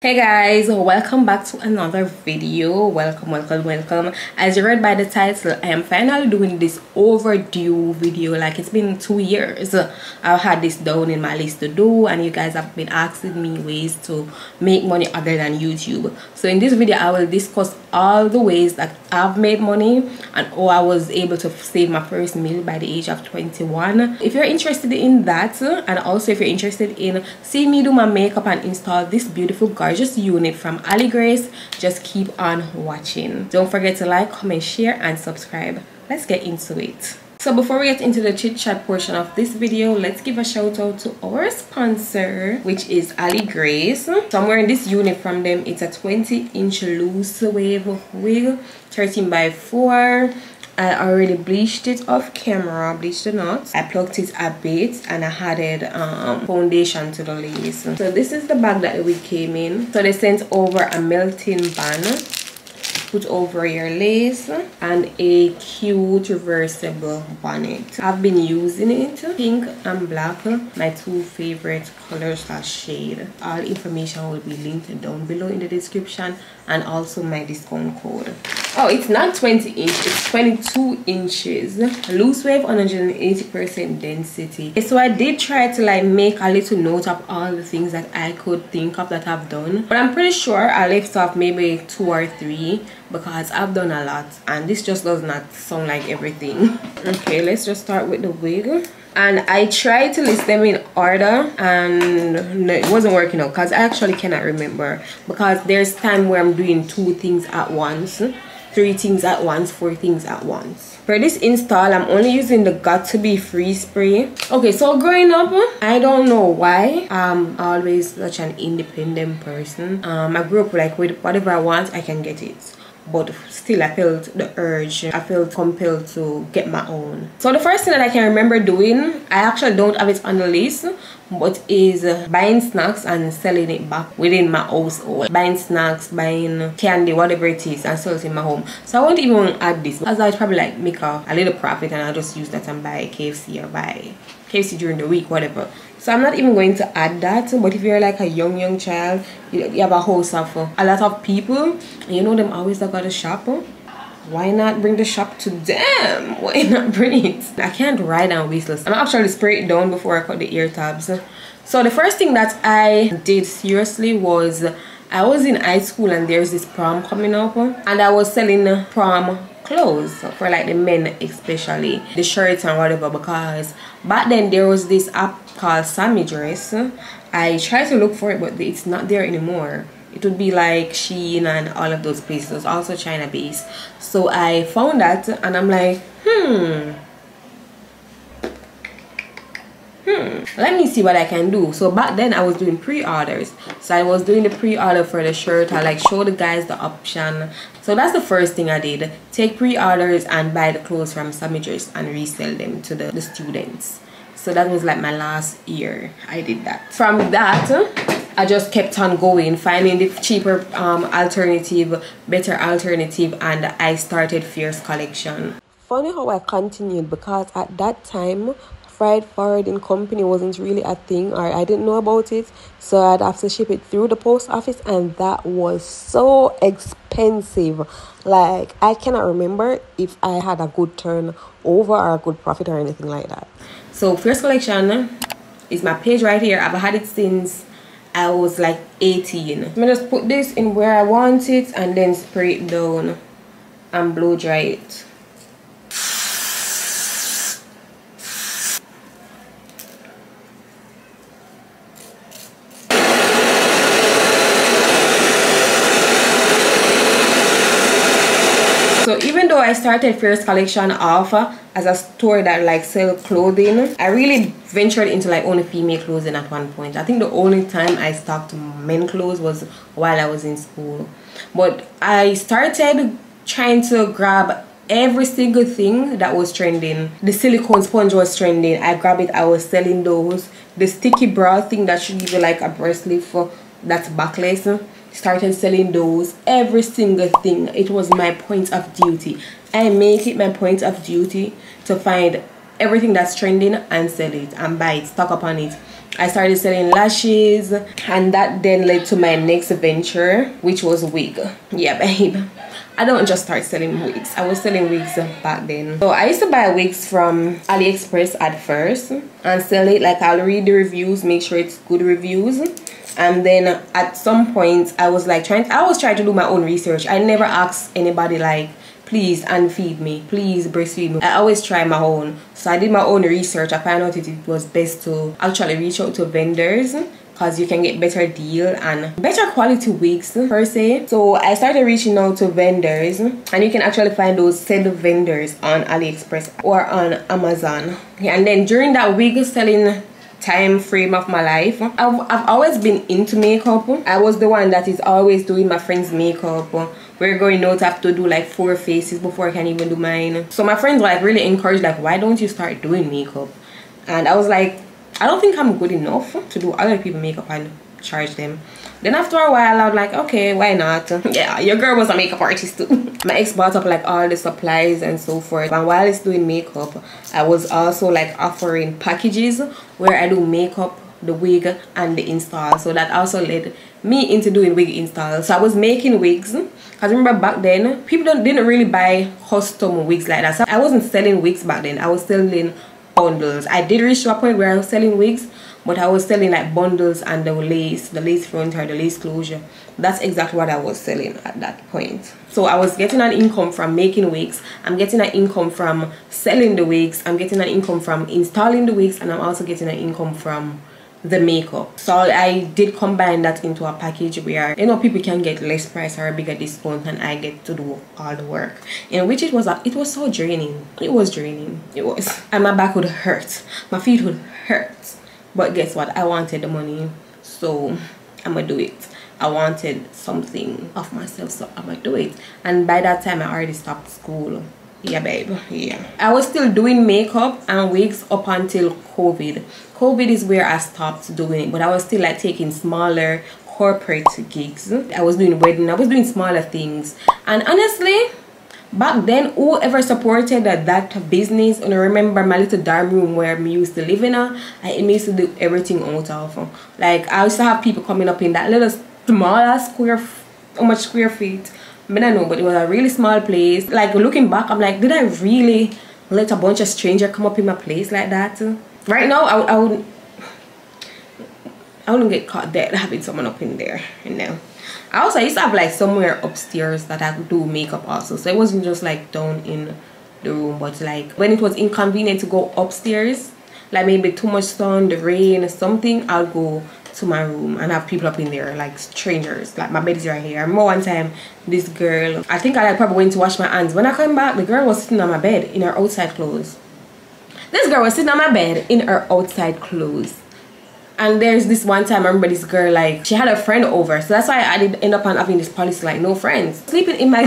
Hey guys, welcome back to another video. Welcome. As you read by the title, I am finally doing this overdue video. Like, it's been 2 years I've had this down in my list to do, and you guys have been asking me ways to make money other than YouTube. So in this video I will discuss all the ways that I've made money and how I was able to save my first meal by the age of 21. If you're interested in that, and also if you're interested in seeing me do my makeup and install this beautiful gorgeous unit from Lcae, just keep on watching. Don't forget to like, comment, share and subscribe. Let's get into it. So before we get into the chit chat portion of this video, let's give a shout out to our sponsor, which is Lcae. So I'm wearing this unit from them. It's a 20-inch loose wave wig, 13x4. I already bleached it off camera, bleached the knots. I plucked it a bit and I added foundation to the lace. So this is the bag that the wig came in. So they sent over a melting band, put over your lace, and a cute reversible bonnet. I've been using it, pink and black, my two favorite colors / shade. All information will be linked down below in the description, and also my discount code. Oh, it's not 20 inch, it's 22 inches. Loose wave, 180% density. So I did try to like make a little note of all the things that I could think of that I've done, but I'm pretty sure I left off maybe 2 or 3 because I've done a lot and this just does not sound like everything. Okay, let's just start with the wig. And I tried to list them in order and no, it wasn't working out because I actually cannot remember, because there's time where I'm doing 2 things at once, 3 things at once, 4 things at once. For this install, I'm only using the Got To Be Free spray. Okay, so growing up, I don't know why, I'm always such an independent person. I grew up like with whatever I want, I can get it. But still I felt the urge, I felt compelled to get my own. So the first thing that I can remember doing, I actually don't have it on the list, but is buying snacks and selling it back within my household. Buying snacks, buying candy, whatever it is, and sell it in my home. So I won't even add this, because I'd probably like make a little profit and I'll just use that and buy KFC or buy KFC during the week, whatever. So I'm not even going to add that. But if you're like a young child, you have a house of a lot of people, and you know them always that got a shop, why not bring the shop to them? Why not bring it? I can't ride and whistle. I'm actually spray it down before I cut the ear tabs. So the first thing that I did seriously was, I was in high school and there's this prom coming up, and I was selling prom clothes for like the men, especially the shirts and whatever, because back then there was this app called Sammy Dress. I tried to look for it, but it's not there anymore. It would be like Shein and all of those places, also China based. So I found that and I'm like, let me see what I can do. So back then I was doing pre-orders. So I was doing the pre-order for the shirt. I like show the guys the option. So that's the first thing I did. Take pre-orders and buy the clothes from Sammy Dress and resell them to the students. So that was like my last year I did that. From that I just kept on going, finding the cheaper alternative, better alternative, and I started Fierce Collection. Funny how I continued, because at that time freight forwarding company wasn't really a thing, or I didn't know about it, so I'd have to ship it through the post office, and that was so expensive. Like, I cannot remember if I had a good turnover or a good profit or anything like that. So Fierce Collection is my page right here. I've had it since I was like 18. I'm gonna just put this in where I want it and then spray it down and blow dry it. So even though I started Fierce Collection off as a store that like sell clothing, I really ventured into like only female clothing at one point. I think the only time I stocked men clothes was while I was in school. But I started trying to grab every single thing that was trending. The silicone sponge was trending. I grabbed it, I was selling those. The sticky bra thing that should give you like a breast sleeve for that's backless, started selling those. Every single thing. It was my point of duty. I make it my point of duty to find everything that's trending and sell it and buy it, stock up on it. I started selling lashes, and that then led to my next venture, which was wig. Yeah, babe, I don't just start selling wigs. I was selling wigs back then. So I used to buy wigs from AliExpress at first and sell it. Like, I'll read the reviews, make sure it's good reviews, and then at some point I was like trying to do my own research. I never asked anybody like, please unfeed me, please breastfeed me. I always try my own. So I did my own research. I found out it was best to actually reach out to vendors, because you can get better deal and better quality wigs per se. So I started reaching out to vendors, and you can actually find those said vendors on AliExpress or on Amazon. And then during that wig selling time frame of my life, I've always been into makeup. I was the one that is always doing my friends' makeup. We're going out to have to do like 4 faces before I can even do mine. So my friends like really encouraged, like, why don't you start doing makeup? And I was like, I don't think I'm good enough to do other people's makeup and charge them. Then after a while I was like, okay, why not? Yeah, your girl was a makeup artist too. My ex bought up like all the supplies and so forth, and while it's doing makeup, I was also like offering packages where I do makeup, the wig, and the install. So that also led me into doing wig install. So I was making wigs, because remember back then people didn't really buy custom wigs like that. So I wasn't selling wigs back then. I was selling bundles. I did reach to a point where I was selling wigs, but I was selling like bundles and the lace front or the lace closure. That's exactly what I was selling at that point. So I was getting an income from making wigs, I'm getting an income from selling the wigs, I'm getting an income from installing the wigs, and I'm also getting an income from the makeup. So I did combine that into a package where, you know, people can get less price or a bigger discount, and I get to do all the work, in which it was so draining. It was draining. It was, and my back would hurt, my feet would hurt, but guess what? I wanted the money, so I'm gonna do it. I wanted something of myself, so I'm gonna do it. And by that time I already stopped school. Yeah, babe. Yeah, I was still doing makeup and wigs up until COVID. COVID is where I stopped doing it, but I was still like taking smaller corporate gigs. I was doing wedding, I was doing smaller things. And honestly, back then, whoever supported that business, and I remember my little dorm room where I used to live in, I used to do everything out of. Like, I used to have people coming up in that little smaller square, how much square feet? I don't know, but it was a really small place. Like, looking back, I'm like, did I really let a bunch of strangers come up in my place like that? Right now, I wouldn't get caught dead having someone up in there, you know. I also used to have like somewhere upstairs that I could do makeup also, so it wasn't just like down in the room, but like when it was inconvenient to go upstairs, like maybe too much sun, the rain or something, I'll go to my room and have people up in there, like strangers. Like, my bed is right here. I remember one time this girl, I think I like probably went to wash my hands. When I came back, the girl was sitting on my bed in her outside clothes. This girl was sitting on my bed in her outside clothes. And there's this one time, I remember this girl, like, she had a friend over, so that's why I did end up on having this policy, like, no friends. Sleeping in my,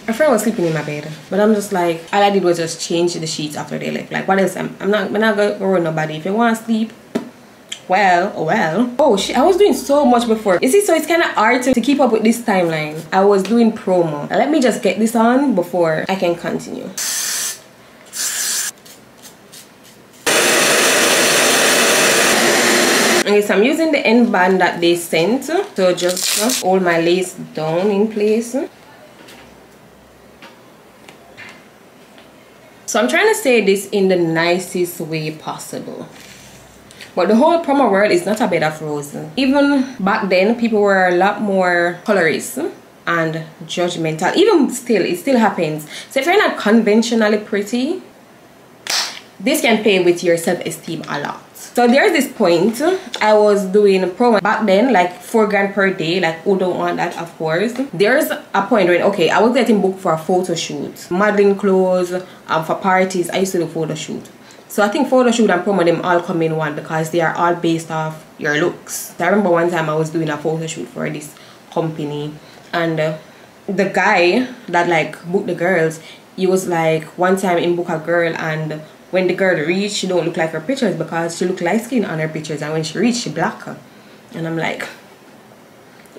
her friend was sleeping in my bed, but I'm just like, all I did was just change the sheets after they left. Like, what else? I'm not gonna go with nobody. If you want to sleep, well. Oh shit, I was doing so much before. You see, so it's kind of hard to keep up with this timeline. I was doing promo. Now, let me just get this on before I can continue. Okay, so I'm using the end band that they sent to just hold my lace down in place. So I'm trying to say this in the nicest way possible. But the whole promo world is not a bed of roses. Even back then, people were a lot more colorist and judgmental. Even still, it still happens. So if you're not conventionally pretty, this can play with your self-esteem a lot. So there's this point, I was doing a promo back then, like 4 grand per day, like who don't want that, of course. There's a point when, okay, I was getting booked for a photo shoot, modeling clothes, for parties. I used to do photo shoot. So I think photo shoot and promo, them all come in one, because they are all based off your looks. So I remember one time I was doing a photo shoot for this company, and the guy that like booked the girls, he was like, one time in book a girl, and when the girl reached, she don't look like her pictures because she looked light skin on her pictures, and when she reached, she black. And I'm like,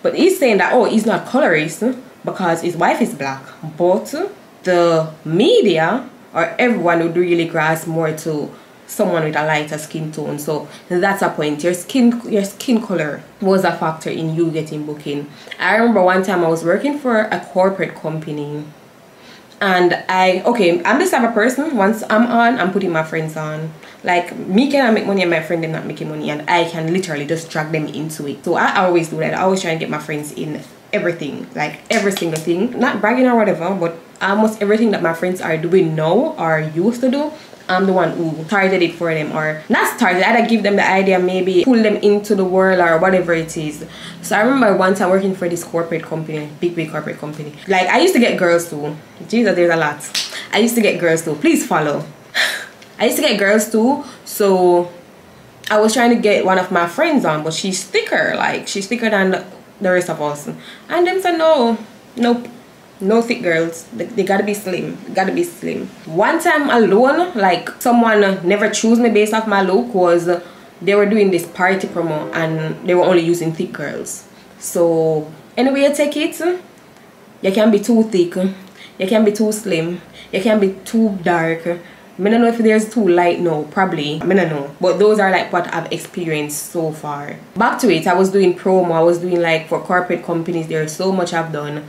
but he's saying that, oh, he's not colorist because his wife is black. But the media or everyone would really grasp more to someone with a lighter skin tone. So that's a point. Your skin color was a factor in you getting booking. I remember one time I was working for a corporate company, and I'm this type of person. Once I'm on, I'm putting my friends on. Like, me cannot make money and my friend them not making money, and I can literally just drag them into it. So I always do that. I always try and get my friends in everything, like every single thing. Not bragging or whatever, but almost everything that my friends are doing now or used to do, I'm the one who started it for them, or not started, I'd give them the idea, maybe pull them into the world or whatever it is. So I remember one time working for this corporate company, big corporate company. Like, I used to get girls too. Jesus, there's a lot. I used to get girls too. Please follow. I used to get girls too. So I was trying to get one of my friends on, but she's thicker. Like, she's thicker than the rest of us. And them said no, nope. No thick girls, they gotta be slim, One time alone, like, someone never chose me based off my look, was they were doing this party promo and they were only using thick girls. So anyway you take it, you can be too thick, you can be too slim, you can be too dark. I don't know if there's too light now, probably, I don't know, but those are like what I've experienced so far. Back to it, I was doing promo, I was doing like for corporate companies. There's so much I've done.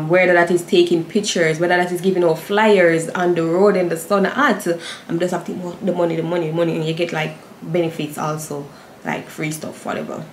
Whether that is taking pictures, whether that is giving out flyers on the road in the sun hot, I'm just have to the money, and you get like benefits also, like free stuff, whatever.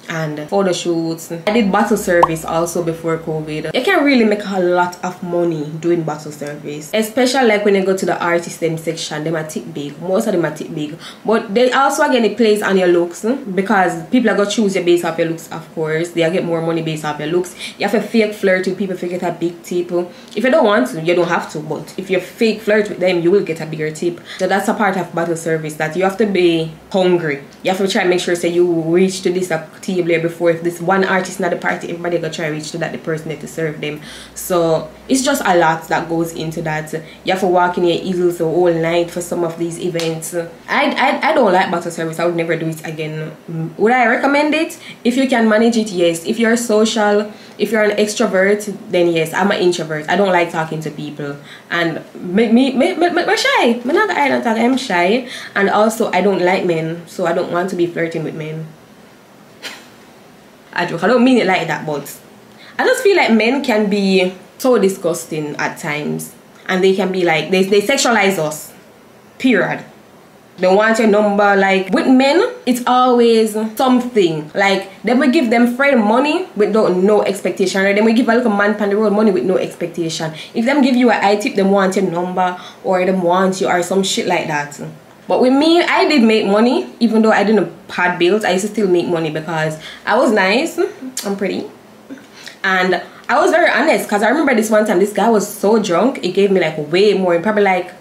And photo shoots. I did bottle service also before COVID. You can really make a lot of money doing bottle service, especially like when you go to the artist them section. Them are tip big, most of them are tip big, but they also again it plays on your looks, because people are gonna choose you based off your looks. Of course they get more money based off your looks. You have to fake flirt with people if you get a big tip. If you don't want to, you don't have to, but if you fake flirt with them, you will get a bigger tip. So that's a part of bottle service, that you have to be hungry. You have to try and make sure say you reach to this table before. If this one artist not the party, everybody gonna try to reach to that the person that to serve them. So it's just a lot that goes into that. You have to walk in your easels the whole night for some of these events. I don't like bottle service. I would never do it again. Would I recommend it? If you can manage it, yes. If you're social, if you're an extrovert, then yes. I'm an introvert. I don't like talking to people, and I'm shy. I'm shy, and also I don't like men, so I don't want to be flirting with men. I don't mean it like that, but I just feel like men can be so disgusting at times, and they can be like, they sexualize us, period. They want your number. Like, with men, it's always something. Like, then we give them friend money with no expectation, or then we give a little man on the road money with no expectation. If them give you an eye tip, them want your number, or them want you, or some shit like that. But with me, I did make money. Even though I didn't pay bills, I used to still make money because I was nice, I'm pretty, and I was very honest. Because I remember this one time, this guy was so drunk, he gave me like way more, probably like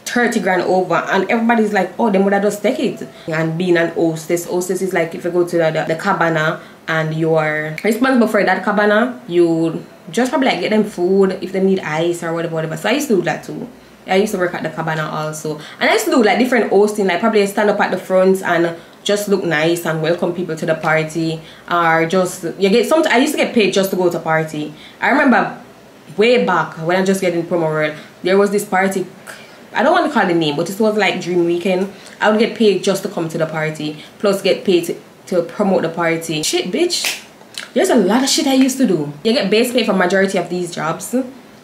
30 grand over, and everybody's like, oh, them would have just take it. And being an hostess is like, if you go to the cabana and you are responsible for that cabana, you just probably like get them food if they need ice or whatever. So I used to do that too. I used to work at the cabana also, and I used to do like different hosting, like probably stand up at the front and just look nice and welcome people to the party, or just you get some. I used to get paid just to go to party. I remember way back when I just get in promo world, there was this party. I don't want to call the name, but it was like Dream Weekend. I would get paid just to come to the party, plus get paid to promote the party. Shit, bitch. There's a lot of shit I used to do. You get base pay for majority of these jobs.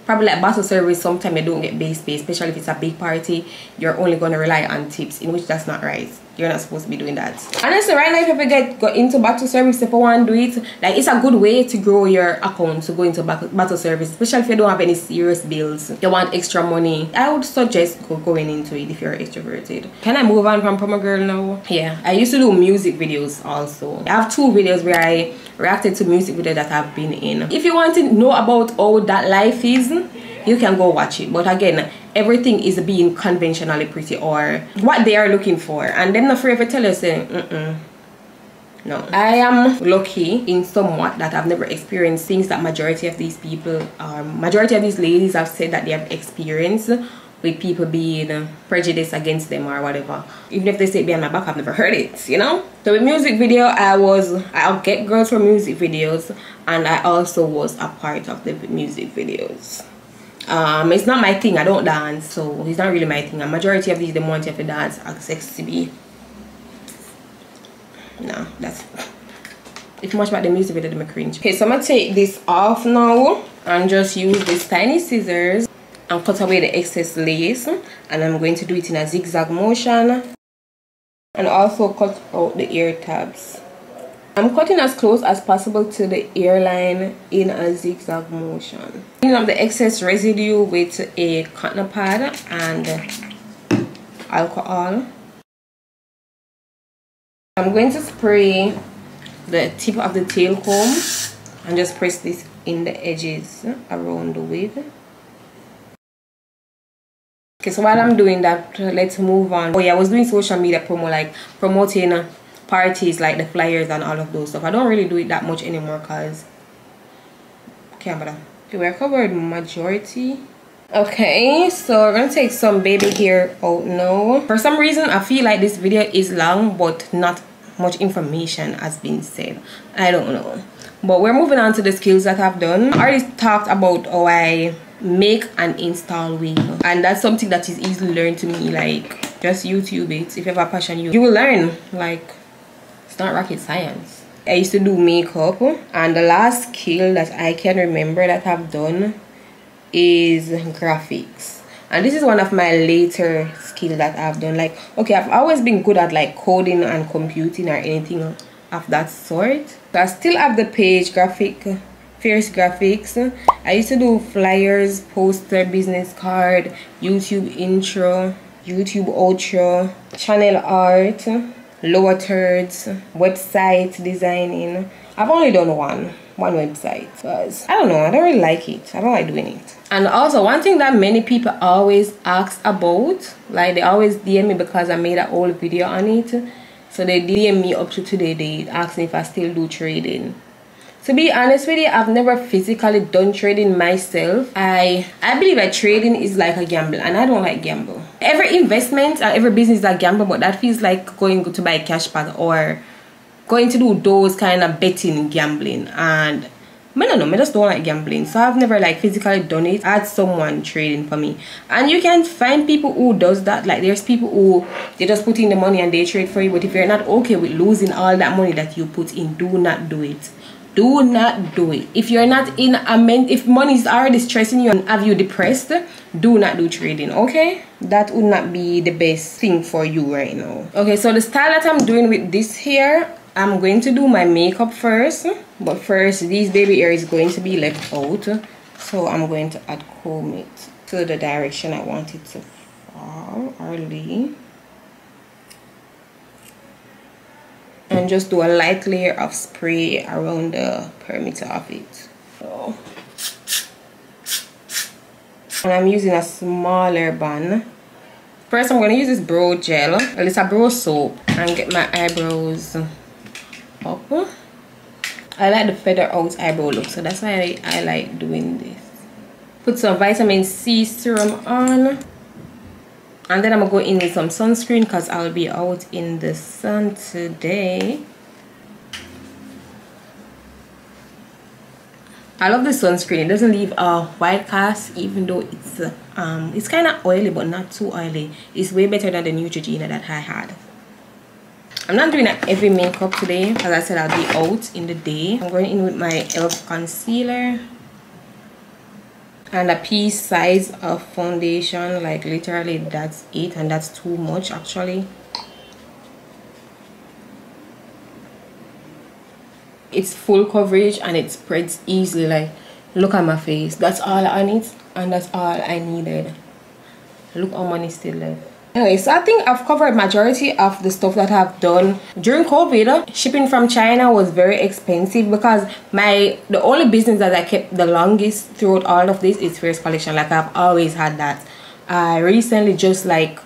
Probably like bottle service, sometimes you don't get base pay, especially if it's a big party. You're only going to rely on tips, in which that's not right. You're not supposed to be doing that. Honestly, right now, if you go into bottle service, if you want to do it, like, it's a good way to grow your account, to go into bottle service, especially if you don't have any serious bills, you want extra money. I would suggest going into it if you're extroverted. Can I move on from promo girl now? Yeah, I used to do music videos also. I have 2 videos where I reacted to music videos that I've been in. If you want to know about how that life is, you can go watch it. But again, everything is being conventionally pretty, or what they are looking for, and them not afraid to tell you say, no. I am lucky in somewhat that I've never experienced things that majority of these people, majority of these ladies have said that they have experienced, with people being prejudiced against them or whatever. Even if they say it behind my back, I've never heard it, you know. So with music video, I'll get girls for music videos, and I also was a part of the music videos. It's not my thing. I don't dance, so it's not really my thing. A majority of these, the ones you have to dance, access to be. No, that's it's much about the music video that me cringe. Okay, so I'm gonna take this off now and just use these tiny scissors and cut away the excess lace, and I'm going to do it in a zigzag motion and also cut out the ear tabs. I'm cutting as close as possible to the earline in a zigzag motion. Clean up the excess residue with a cotton pad and alcohol. I'm going to spray the tip of the tail comb and just press this in the edges around the wig. Okay, so while I'm doing that, let's move on. Oh yeah, I was doing social media promo, like promoting parties like the flyers and all of those stuff. I don't really do it that much anymore because okay, we're covered majority. Okay, so we're gonna take some baby hair out now. For some reason I feel like this video is long but not much information has been said. I don't know, but we're moving on to the skills that I've done. I already talked about how I make and install wig, and that's something that is easily learned to me. Like, just YouTube it. If you have a passion, you will learn. Like, it's not rocket science. I used to do makeup, and the last skill that I can remember that I've done is graphics, and this is one of my later skills that I've done. Like, okay, I've always been good at like coding and computing or anything of that sort. So I still have the page Fierce Graphics. I used to do flyers, poster, business card, YouTube intro, YouTube outro, channel art, lower thirds, website designing. I've only done one website because I don't know, I don't really like it. I don't like doing it. And also, one thing that many people always ask about, like they always DM me because I made an old video on it. So they DM me up to today. They ask me if I still do trading. To be honest with you, I've never physically done trading myself. I believe that trading is like a gamble, and I don't like gamble. Every investment or every business is a gamble, but that feels like going to buy a cash pack or going to do those kind of betting gambling, and I just don't like gambling. So I've never like physically done it. I had someone trading for me, and you can find people who does that. Like, there's people who they just put in the money and they trade for you. But if you're not okay with losing all that money that you put in, do not do it. Do not do it. If you're not in if money is already stressing you and have you depressed, do not do trading, okay? That would not be the best thing for you right now. Okay, so the style that I'm doing with this hair, I'm going to do my makeup first. But first, this baby hair is going to be left out. So I'm going to add comb it to the direction I want it to fall or lay. And just do a light layer of spray around the perimeter of it. So, and I'm using a smaller bun. First, I'm going to use this brow gel, well, it's a brow soap, and get my eyebrows up. I like the feather out eyebrow look, so that's why I like doing this. Put some vitamin C serum on. And then I'm going to go in with some sunscreen because I'll be out in the sun today. I love the sunscreen. It doesn't leave a white cast, even though it's kind of oily but not too oily. It's way better than the Neutrogena that I had. I'm not doing a heavy makeup today. As I said, I'll be out in the day. I'm going in with my e.l.f. concealer and a piece size of foundation. Like, literally that's it, and that's too much actually. It's full coverage and it spreads easily. Like, look at my face. That's all I need, and that's all I needed. Look how money still left. Anyway, so I think I've covered majority of the stuff that I've done. During COVID, shipping from China was very expensive because the only business that I kept the longest throughout all of this is Fierce Collection. Like, I've always had that. I recently just like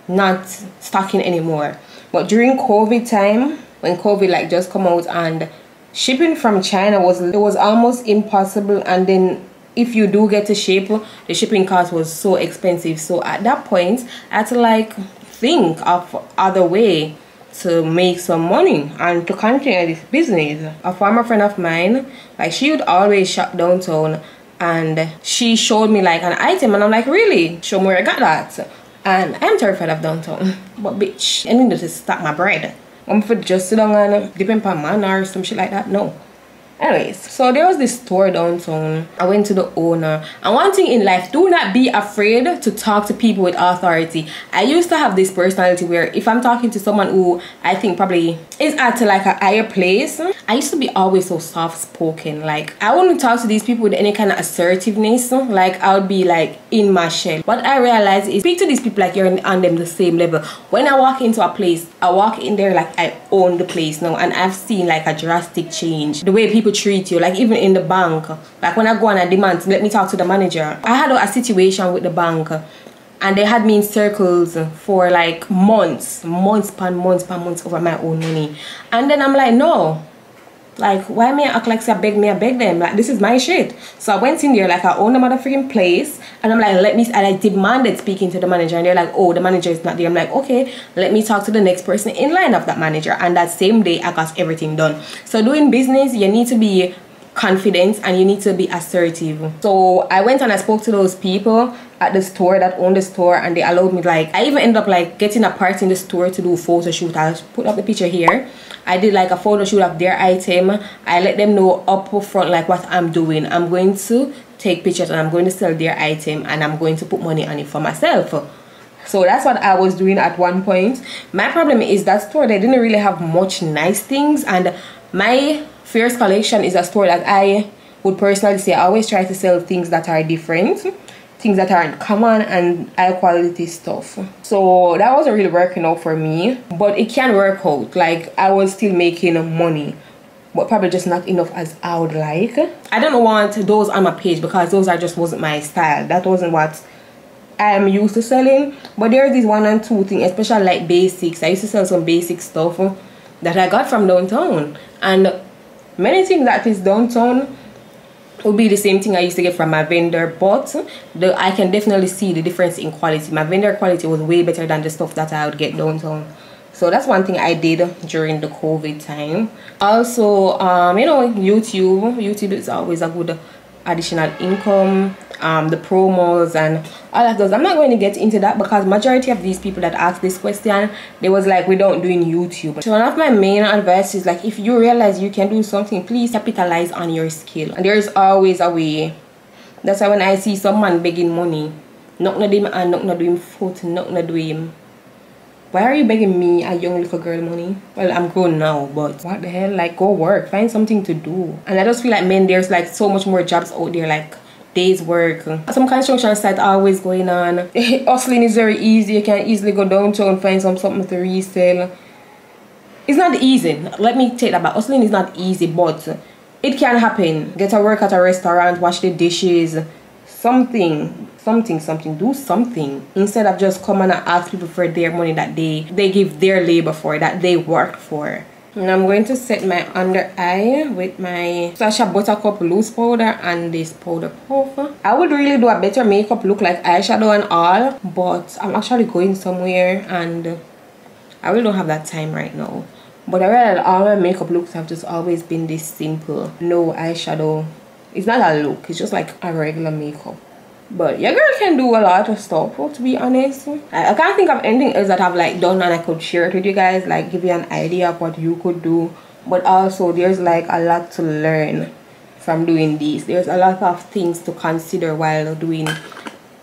not stocking anymore. But during COVID time, when COVID like just come out, and shipping from China was almost impossible, and then if you do get to ship, the shipping cost was so expensive. So at that point, I had to like think of other way to make some money and to continue this business. A former friend of mine, like, she would always shop downtown, and she showed me like an item, and I'm like, really? Show me where I got that. And I'm terrified of downtown. But bitch, I need to stack my bread. I'm for just sit down and depend on man or some shit like that. No. Anyways, so there was this store downtown. I went to the owner. And one thing in life, do not be afraid to talk to people with authority. I used to have this personality where if I'm talking to someone who I think probably is at like a higher place, I used to be always so soft spoken. Like I wouldn't talk to these people with any kind of assertiveness. Like I would be like in my shell. What I realized is speak to these people like you're on them the same level. When I walk into a place, I walk in there like I own the place now, and I've seen like a drastic change. The way people treat you, like even in the bank, like when I go on a demand, let me talk to the manager. I had a situation with the bank, and they had me in circles for like months over my own money. And then I'm like, no, like why me act like say I beg them, like this is my shit. So I went in there like I own the motherfucking place, and I'm like, and I demanded speaking to the manager, and they're like, oh, the manager is not there. I'm like, okay, let me talk to the next person in line of that manager. And that same day I got everything done. So doing business, you need to be confident and you need to be assertive. So I went and I spoke to those people at the store that owned the store, and they allowed me, like I even ended up like getting a part in the store to do a photo shoot. I'll put up the picture here. I did like a photo shoot of their item. I let them know up front like what I'm doing. I'm going to take pictures and I'm going to sell their item, and I'm going to put money on it for myself. So that's what I was doing at one point. My problem is that store, they didn't really have much nice things, and my Fierce Collection is a store that I would personally say I always try to sell things that are different, things that aren't common, and high quality stuff. So that wasn't really working out for me, but it can work out. Like I was still making money, but probably just not enough as I would like. I don't want those on my page because those just wasn't my style. That wasn't what I am used to selling. But there's this one and two thing, especially like basics. I used to sell some basic stuff that I got from downtown, and many things that is downtown would be the same thing I used to get from my vendor, but I can definitely see the difference in quality. My vendor quality was way better than the stuff that I would get downtown. So that's one thing I did during the COVID time. Also, you know, YouTube is always a good additional income. The promos and all of those. I'm not going to get into that because majority of these people that asked this question, they was like, we don't doing YouTube. So one of my main advice is like, if you realize you can do something, please capitalize on your skill. And there's always a way. That's why when I see someone begging money, nothing to do him and nothing to do him foot, nothing to do him. Why are you begging me, a young little girl, money? Well, I'm grown now, but what the hell? Like, go work, find something to do. And I just feel like, men, there's like so much more jobs out there, like days work. Some construction site always going on. Hustling is very easy. You can easily go downtown and find something to resell. It's not easy. Let me take that back. Hustling is not easy, but it can happen. Get a work at a restaurant, wash the dishes, something. Do something instead of just coming and ask people for their money that they give their labor for, that they work for. And I'm going to set my under eye with my Sasha Buttercup loose powder and this powder puff. I would really do a better makeup look like eyeshadow and all, but I'm actually going somewhere and I really don't have that time right now. But I realized that all my makeup looks have just always been this simple. No eyeshadow. It's not a look, it's just like a regular makeup. But your girl can do a lot of stuff, to be honest. I can't think of anything else that I've like done and I could share it with you guys, like give you an idea of what you could do. But also there's like a lot to learn from doing these. There's a lot of things to consider while doing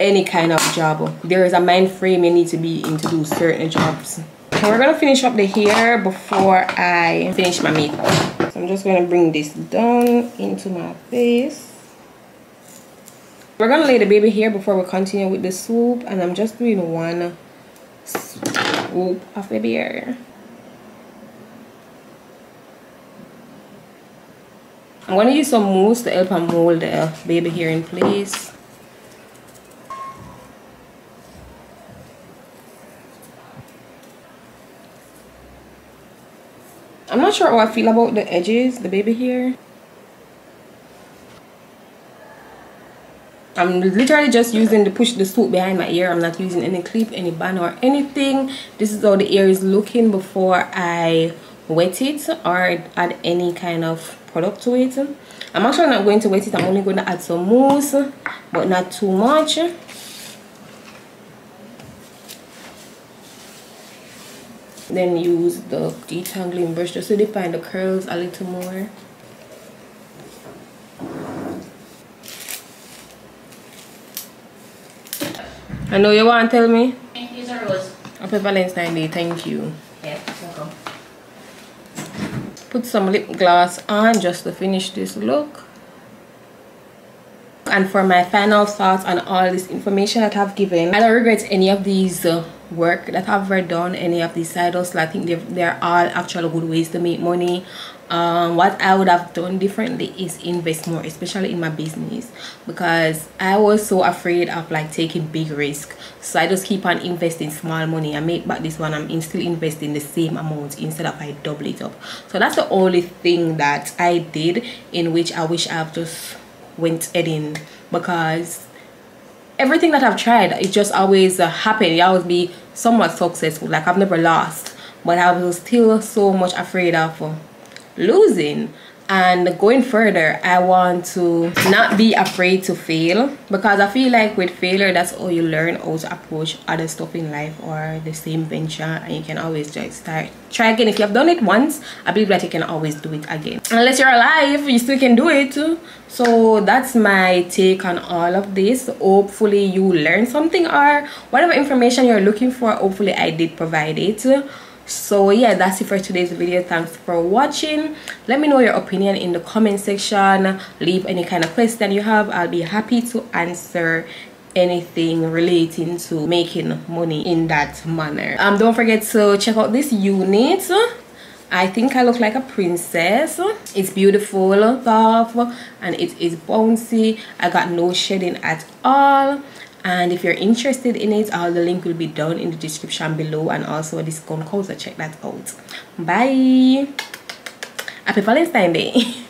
any kind of job. There is a mind frame you need to be in to do certain jobs. So we're gonna finish up the hair before I finish my makeup. So I'm just gonna bring this down into my face. We're gonna lay the baby hair before we continue with the swoop, and I'm just doing one swoop of baby hair. I'm gonna use some mousse to help and mold the baby hair in place. I'm not sure how I feel about the edges, the baby hair. I'm literally just using the push the swoop behind my ear. I'm not using any clip, any band or anything. This is how the ear is looking before I wet it or add any kind of product to it. I'm actually not going to wet it. I'm only going to add some mousse, but not too much. Then use the detangling brush just to define the curls a little more. I know you want to tell me? Use a rose. Happy Valentine's Day, thank you. Yeah, welcome. Put some lip gloss on just to finish this look. And for my final thoughts on all this information that I've given, I don't regret any of these work that I've ever done, any of these side hustles. I think they're all actually good ways to make money. What I would have done differently is invest more, especially in my business, because I was so afraid of like taking big risk. So I just keep on investing small money. I make back this one, I'm still investing the same amount instead of I double it up. So that's the only thing that I did in which I wish I've just went in, because everything that I've tried, it just always happened. It always be somewhat successful. Like I've never lost, but I was still so much afraid of losing. And going further, I want to not be afraid to fail, because I feel like with failure, that's how you learn how to approach other stuff in life or the same venture, and you can always just try again. If you have done it once, I believe that you can always do it again. Unless you're alive, you still can do it. So that's my take on all of this. Hopefully you learned something, or whatever information you're looking for, hopefully I did provide it. So yeah, that's it for today's video. Thanks for watching. Let me know your opinion in the comment section. Leave any kind of question you have. I'll be happy to answer anything relating to making money in that manner. Don't forget to check out this unit. I think I look like a princess. It's beautiful, soft, and it is bouncy. I got no shedding at all. And if you're interested in it, the link will be down in the description below, and also a discount code, so check that out. Bye. Happy Valentine's Day.